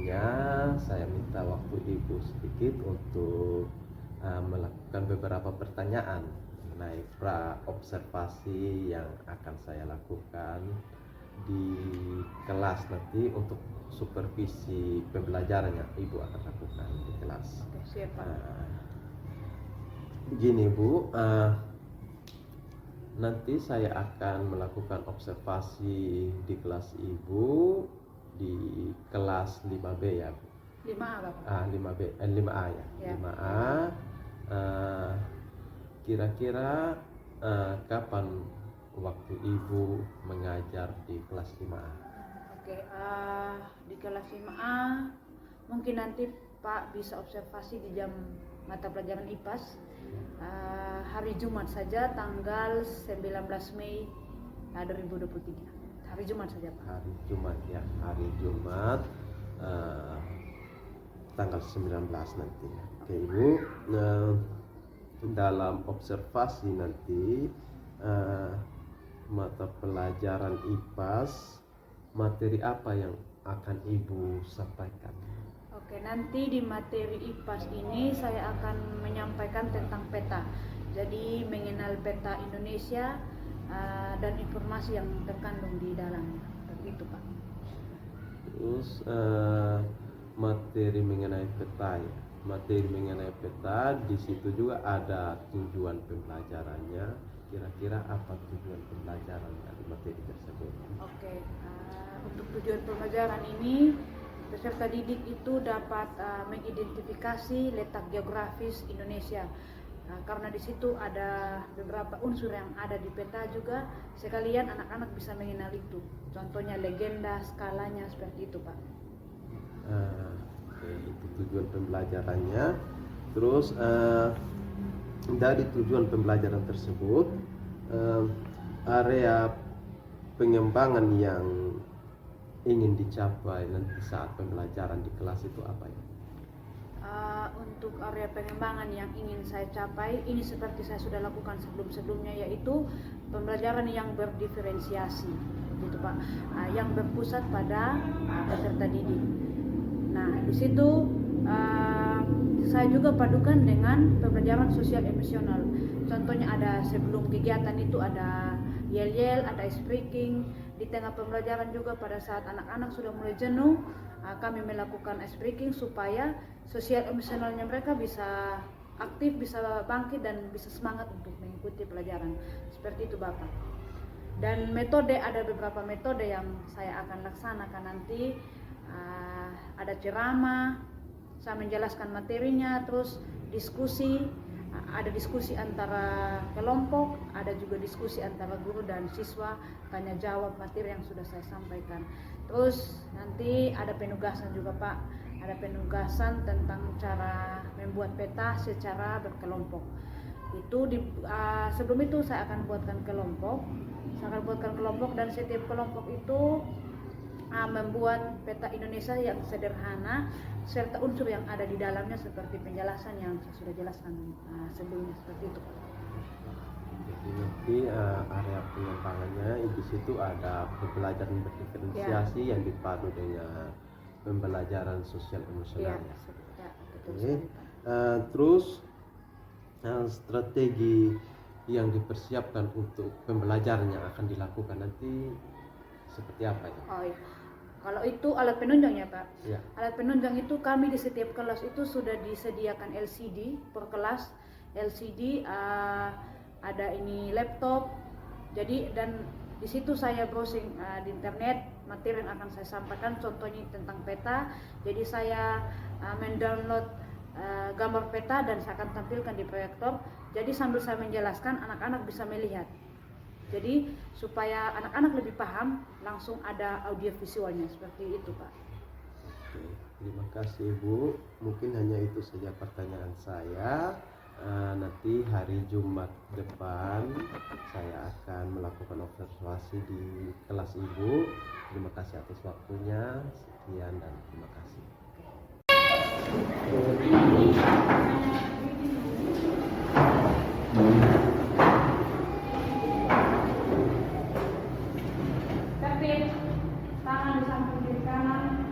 waktunya saya minta waktu Ibu sedikit untuk melakukan beberapa pertanyaan mengenai pra-observasi yang akan saya lakukan di kelas nanti untuk supervisi pembelajarannya Ibu akan lakukan di kelas. Oke, siap Pak. Begini Bu, nanti saya akan melakukan observasi di kelas Ibu di kelas 5B ya Bu. 5A Bapak. 5A ya. Ya. 5A. Kira-kira kapan waktu Ibu mengajar di kelas 5A? Oke, di kelas 5A mungkin nanti Pak bisa observasi di jam mata pelajaran IPAS hari Jumat saja tanggal 19 Mei 2023. Hari Jumat saja Pak. Hari Jumat ya, hari Jumat tanggal 19 nanti. Oke Ibu, dalam observasi nanti mata pelajaran IPAS, materi apa yang akan Ibu sampaikan? Oke, nanti di materi IPAS ini saya akan menyampaikan tentang peta. Jadi mengenal peta Indonesia dan informasi yang terkandung di dalamnya. Begitu Pak. Terus materi mengenai peta ya. Materi mengenai peta di situ juga ada tujuan pembelajarannya. Kira-kira apa tujuan pembelajaran dari materi tersebut? Oke, untuk tujuan pembelajaran ini peserta didik itu dapat mengidentifikasi letak geografis Indonesia. Karena di situ ada beberapa unsur yang ada di peta juga, sekalian anak-anak bisa mengenal itu. Contohnya legenda, skalanya seperti itu Pak. Oke, itu tujuan pembelajarannya. Terus dari tujuan pembelajaran tersebut, area pengembangan yang ingin dicapai nanti saat pembelajaran di kelas itu apa ya? Untuk area pengembangan yang ingin saya capai, ini seperti saya sudah lakukan sebelum-sebelumnya, yaitu pembelajaran yang berdiferensiasi, gitu Pak, yang berpusat pada peserta didik. Nah, di situ saya juga padukan dengan pembelajaran sosial emosional. Contohnya ada sebelum kegiatan itu ada yel-yel, ada ice breaking. Di tengah pembelajaran juga pada saat anak-anak sudah mulai jenuh, kami melakukan ice breaking supaya sosial emosionalnya mereka bisa aktif, bisa bangkit dan bisa semangat untuk mengikuti pelajaran. Seperti itu Bapak. Dan metode, ada beberapa metode yang saya akan laksanakan nanti. Ada ceramah, saya menjelaskan materinya, terus diskusi, ada diskusi antara kelompok, ada juga diskusi antara guru dan siswa, tanya jawab materi yang sudah saya sampaikan. Terus nanti ada penugasan juga Pak, ada penugasan tentang cara membuat peta secara berkelompok. Itu sebelum itu saya akan buatkan kelompok, dan setiap kelompok itu membuat peta Indonesia yang sederhana serta unsur yang ada di dalamnya seperti penjelasan yang saya sudah jelaskan sebelumnya, seperti itu. Jadi nanti area pengembangannya di situ ada pembelajaran berdiferensiasi yang dipadu dengan pembelajaran sosial emosional. Ya, betul. Oke. Terus strategi yang dipersiapkan untuk pembelajaran yang akan dilakukan nanti seperti apa ya? Oh iya. Kalau itu alat penunjang ya Pak. Ya. Alat penunjang itu kami di setiap kelas itu sudah disediakan LCD per kelas. LCD ada ini laptop. Jadi dan di situ saya browsing di internet materi yang akan saya sampaikan, contohnya tentang peta. Jadi saya mendownload gambar peta dan saya akan tampilkan di proyektor. Jadi sambil saya menjelaskan anak-anak bisa melihat. Jadi supaya anak-anak lebih paham, langsung ada audio visualnya, seperti itu Pak. Oke, terima kasih Bu. Mungkin hanya itu saja pertanyaan saya. Nanti hari Jumat depan saya akan melakukan observasi di kelas Ibu. Terima kasih atas waktunya. Sekian dan terima kasih. Tapi tangan di samping kiri kanan,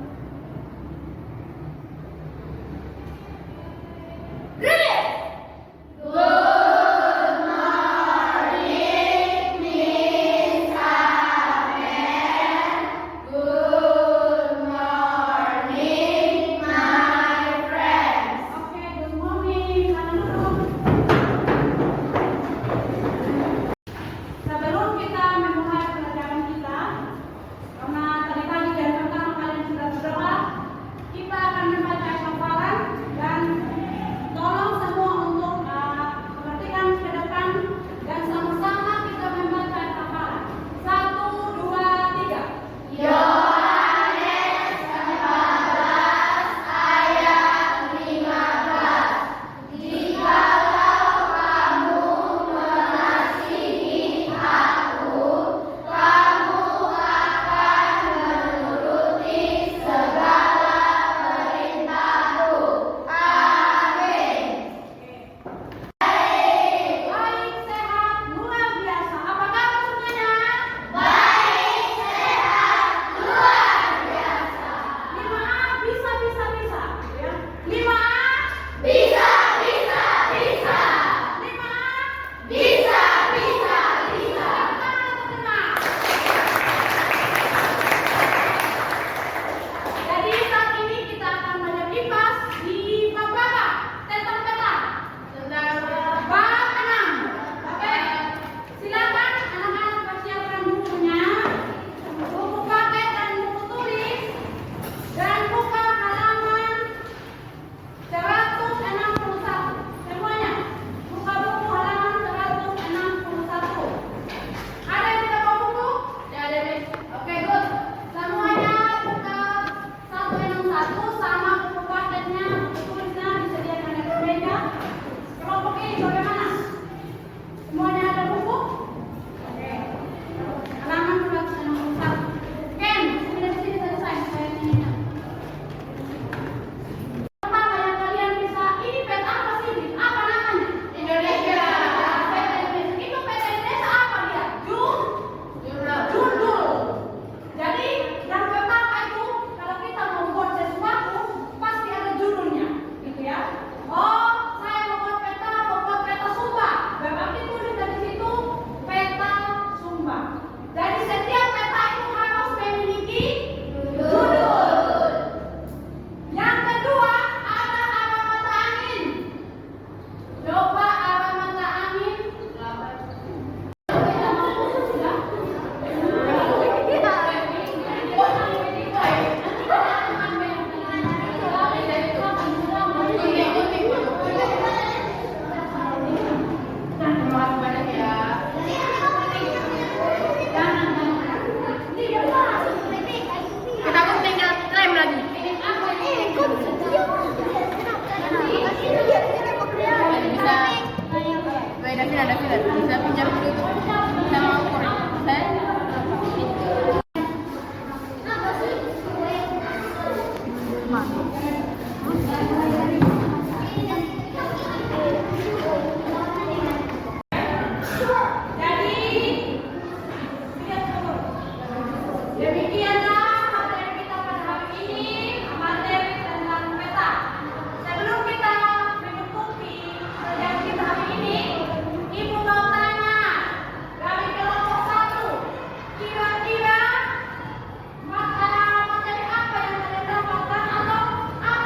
tidak bisa pinjam dulu sama ukur saya. Demikianlah materi kita pada hari ini, materi tentang peta. Sebelum kita menyukupi pelajaran kita hari ini, Ibu mau tanya dari kelompok 1, kira-kira materi apa yang kalian dapatkan atau apa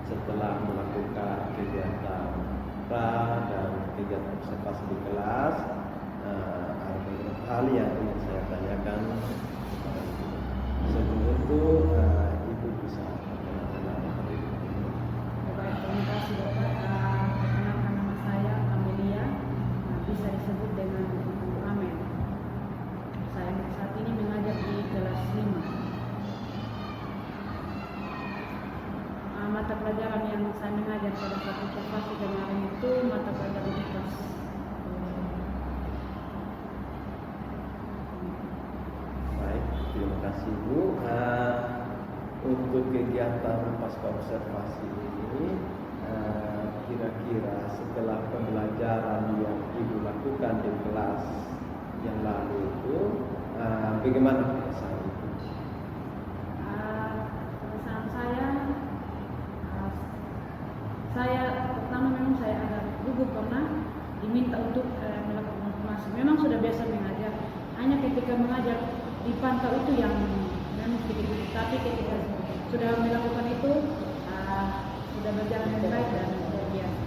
setelah melakukan kegiatan pra dan kegiatan observasi di kelas, ada beberapa hal yang ingin saya tanyakan. Sebelum itu, Ibu bisa perkenalkan diri. Baik, terima kasih Bapak. Perkenalkan nama saya Amelia, bisa disebut dengan Ibu Amel. Saya saat ini mengajar di kelas 5. Mata pelajaran yang saya mengajar pada saat observasi kemarin itu mata pelajaran IPA. Baik, terima kasih Bu. Untuk kegiatan pasca observasi ini, kira-kira setelah pembelajaran yang Ibu lakukan di kelas yang lalu itu, bagaimana perasaan Ibu? Perasaan saya pertama memang saya agak gugup karena diminta untuk melakukan informasi. Memang sudah biasa mengajar, hanya ketika mengajar dipantau itu yang memang sedikit. Tapi ketika sudah melakukan itu sudah berjalan dengan baik dan luar biasa.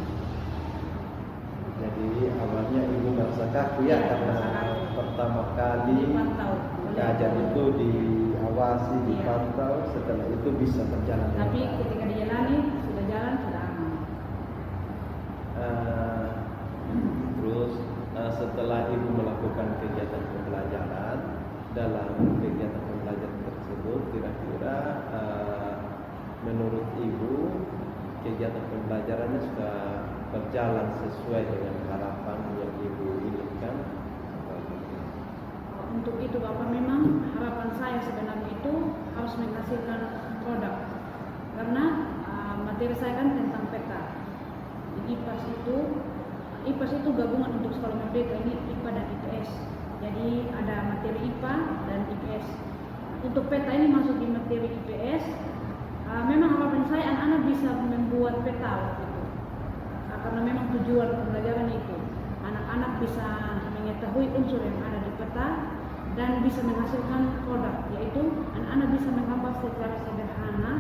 Jadi awalnya Ibu merasa kaku ya, Ya, karena merasa kaku. pertama kali Dipantau. mengajar itu diawasi, Iya. dipantau, setelah itu bisa berjalan dengan Tapi baik. ketika dijalani sudah jalan sudah aman. Terus setelah Ibu melakukan kegiatan pembelajaran, dalam kegiatan pembelajaran tersebut kira-kira menurut Ibu kegiatan pembelajarannya sudah berjalan sesuai dengan harapan yang Ibu inginkan? Untuk itu Bapak, memang harapan saya sebenarnya itu harus menghasilkan produk, karena materi saya kan tentang peta. Di IPAS itu gabungan untuk sekolah merdeka, ini IPA dan IPS. Jadi ada materi IPA dan IPS. Untuk peta ini masuk di materi IPS. Memang harapan saya anak-anak bisa membuat peta waktu itu. Karena memang tujuan pembelajaran itu anak-anak bisa mengetahui unsur yang ada di peta dan bisa menghasilkan produk, yaitu anak-anak bisa menggambar secara sederhana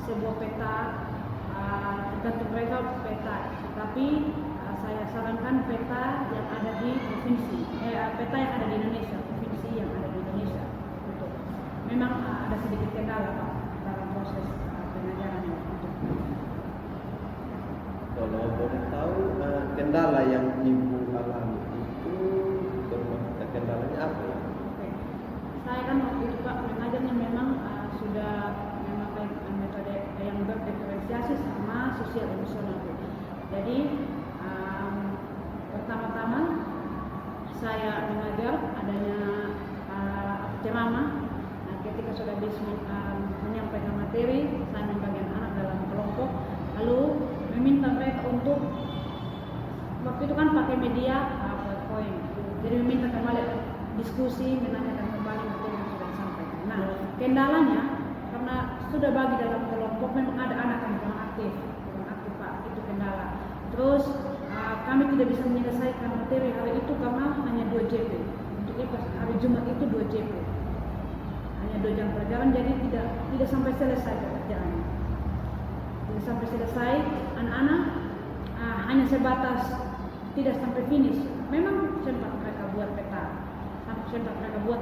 sebuah peta, tergantung mereka peta. Tapi saya sarankan peta yang ada di provinsi, peta yang ada di Indonesia, provinsi yang ada di Indonesia. Betul. Memang ada sedikit kendala Pak dalam proses pengajaran itu. Kalau boleh tahu kendala yang Ibu alami itu kendalanya apa ya? Oke. Saya kan waktu itu Pak mengajarnya memang sudah memakai metode yang berdiferensiasi sama sosial emosional. Jadi pertama-tama saya mengajar adanya ceramah. Nah, ketika sudah bisa menyampaikan materi, saya membagi anak dalam kelompok, lalu meminta mereka untuk waktu itu kan pakai media PowerPoint. Jadi meminta kembali diskusi, menanyakan kembali materi yang sudah disampaikan. Nah, kendalanya karena sudah bagi dalam kelompok, memang ada anak yang kurang aktif Pak, itu kendala. Terus kami tidak bisa menyelesaikan materi hari itu karena hanya 2 JP. Untuk IPAS hari Jumat itu 2 JP, hanya 2 jam pelajaran, jadi tidak sampai selesai pekerjaannya. Tidak sampai selesai, anak-anak hanya sebatas tidak sampai finish. Memang sempat mereka buat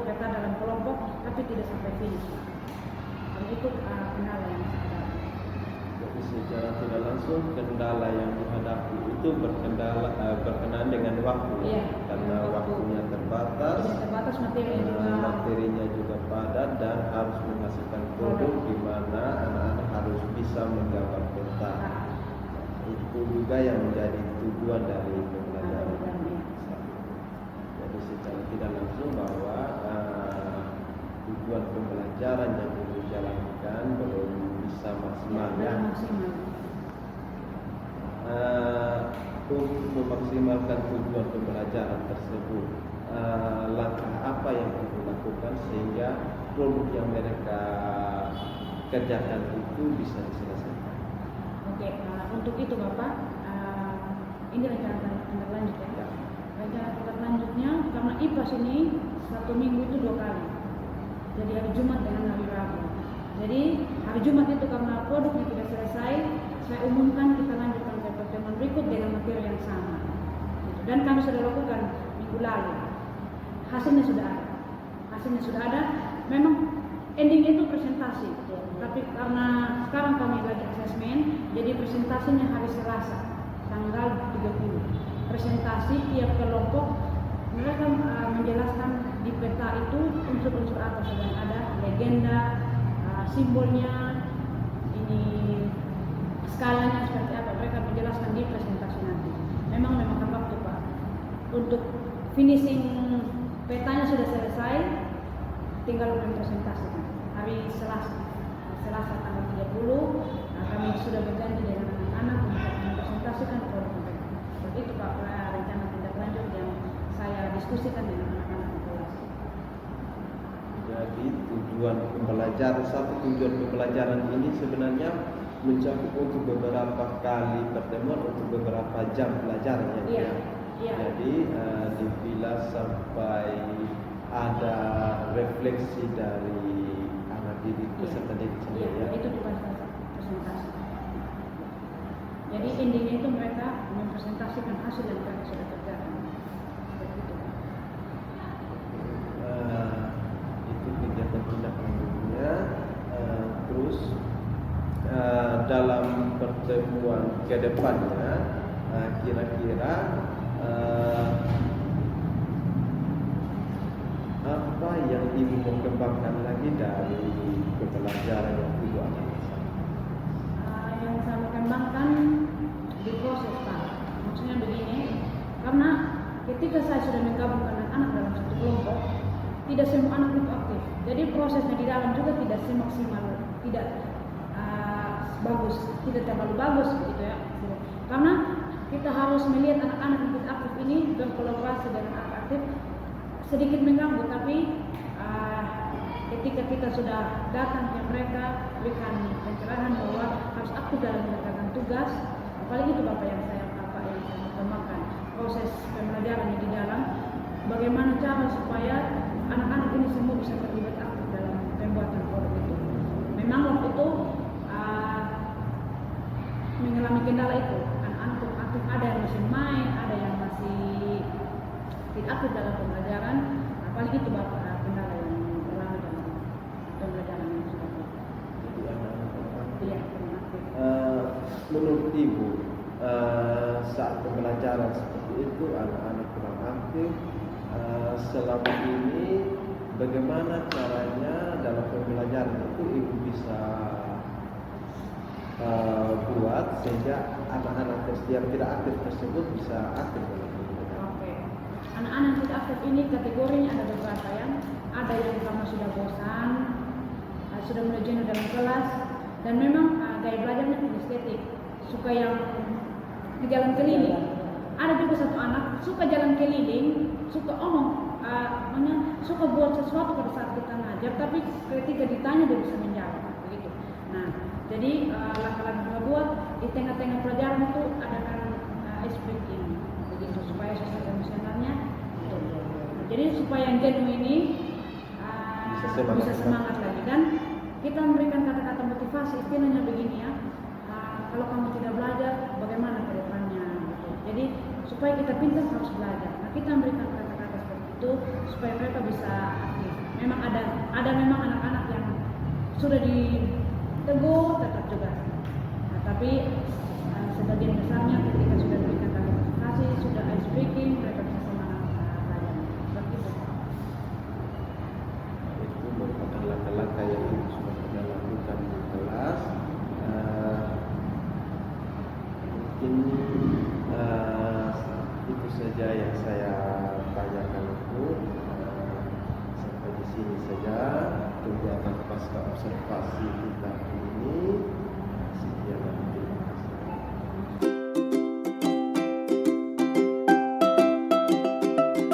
peta, dalam kelompok, tapi tidak sampai finish. Karena itu kendala yang saya hadapi. Jadi secara tidak langsung kendala yang dihadapi itu berkenaan dengan waktu, Iya, karena waktu. waktunya terbatas, Tidak terbatas materi juga. materinya juga padat dan harus menghasilkan produk di mana anak-anak harus bisa menggambar peta. Itu juga yang menjadi tujuan dari pembelajaran. Jadi secara tidak langsung bahwa tujuan pembelajaran yang dijalankan belum bisa maksimal ya. Maksimal. Untuk memaksimalkan tujuan pembelajaran tersebut, langkah apa yang perlu dilakukan sehingga produk yang mereka kerjakan itu bisa diselesaikan? Oke, untuk itu Bapak, ini rencana tindak lanjut ya. Rencana tindak lanjutnya karena IPAS ini 1 minggu itu 2 kali. Jadi hari Jumat dengan hari Rabu. Jadi hari Jumat itu karena produknya tidak selesai, saya umumkan kita lanjutkan ke pertemuan berikut dengan materi yang sama. Gitu. Dan kami sudah lakukan minggu lalu. Hasilnya sudah ada. Memang ending itu presentasi. Tapi karena sekarang kami lagi asesmen, jadi presentasinya hari Selasa, tanggal 30. Presentasi tiap kelompok mereka menjelaskan di peta itu unsur-unsur apa saja yang ada, legenda, simbolnya, ini skalanya seperti apa, mereka menjelaskan di presentasi nanti. Memang memakan waktu Pak. Untuk finishing petanya sudah selesai, tinggal mempresentasikan. Hari Selasa tanggal 30, kami sudah berjanji dengan anak-anak untuk mempresentasikan produk mereka. Seperti itu Pak, rencana tindak lanjut yang saya diskusikan dengan anak-anak di kelas. Jadi satu tujuan pembelajaran ini sebenarnya mencakup untuk beberapa kali pertemuan, untuk beberapa jam pelajaran ya. Iya. Iya. Jadi dipilah sampai ada refleksi dari anak didik peserta didik Iya, sendiri ya. itu juga presentasi. Jadi intinya itu mereka mempresentasikan hasil yang mereka sudah kerjakan. Seperti itu. Itu kegiatan tindak lanjutnya. Terus dalam pertemuan ke depannya kira-kira apa yang Ibu mau kembangkan lagi dari pembelajaran yang Ibu akan Yang saya mau kembangkan di proses Pak. Maksudnya begini, karena ketika saya sudah menggabungkan anak-anak dalam satu kelompok, tidak semua anak itu aktif. Jadi prosesnya di dalam juga tidak semaksimal, tidak bagus, tidak terlalu bagus begitu ya. Karena kita harus melihat anak-anak yang tidak aktif ini berkolaborasi dengan anak aktif sedikit mengganggu, tapi ketika kita sudah datang ke mereka berikan pencerahan bahwa harus aktif dalam mengerjakan tugas, apalagi itu Bapak yang saya kembangkan proses pembelajaran di dalam bagaimana cara supaya anak-anak ini semua bisa terlibat aktif dalam pembuatan produk itu. Memang waktu itu mengalami kendala itu, anak-anak aktif, ada yang masih main, ada yang masih tidak aktif dalam pembelajaran, apalagi itu Bapak kendala yang terlalu dalam pembelajaran yang sudah iya, aktif. Menurut Ibu saat pembelajaran seperti itu anak-anak kurang aktif, selama ini bagaimana caranya dalam pembelajaran itu Ibu bisa buat sehingga anak-anak yang tidak aktif tersebut bisa aktif dalam pembelajaran? Oke. Anak-anak yang tidak aktif ini kategorinya ada beberapa yang ada yang karena sudah bosan, sudah mulai jenuh dalam kelas, dan memang gaya belajarnya kinestetik, suka yang di jalan keliling. Ada juga satu anak suka jalan keliling, suka omong, suka buat sesuatu pada saat kita ngajar, tapi ketika ditanya dia bisa menjawab, begitu. Nah, jadi langkah-langkah kita buat di tengah-tengah pelajaran itu adakan speaking, begitu supaya sosial emosionalnya. Jadi supaya yang jenuh ini bisa semangat lagi, dan kita memberikan kata-kata motivasi, istilahnya begini ya. Kalau kamu tidak belajar, bagaimana ke depannya? Gitu. Jadi supaya kita pintar harus belajar. Nah, kita memberikan kata-kata seperti itu supaya mereka bisa aktif. Memang ada memang anak-anak yang sudah ditegur tetap juga. Nah, tapi sebagian besarnya ketika sudah diberikan kata motivasi, sudah ice breaking, mereka bisa semangat belajar. Seperti itu. Itu merupakan langkah-langkah yang sudah kita lakukan di kelas. Mungkin itu saja yang saya tanyakan itu. Sampai di sini saja kegiatan pasca observasi kita ini.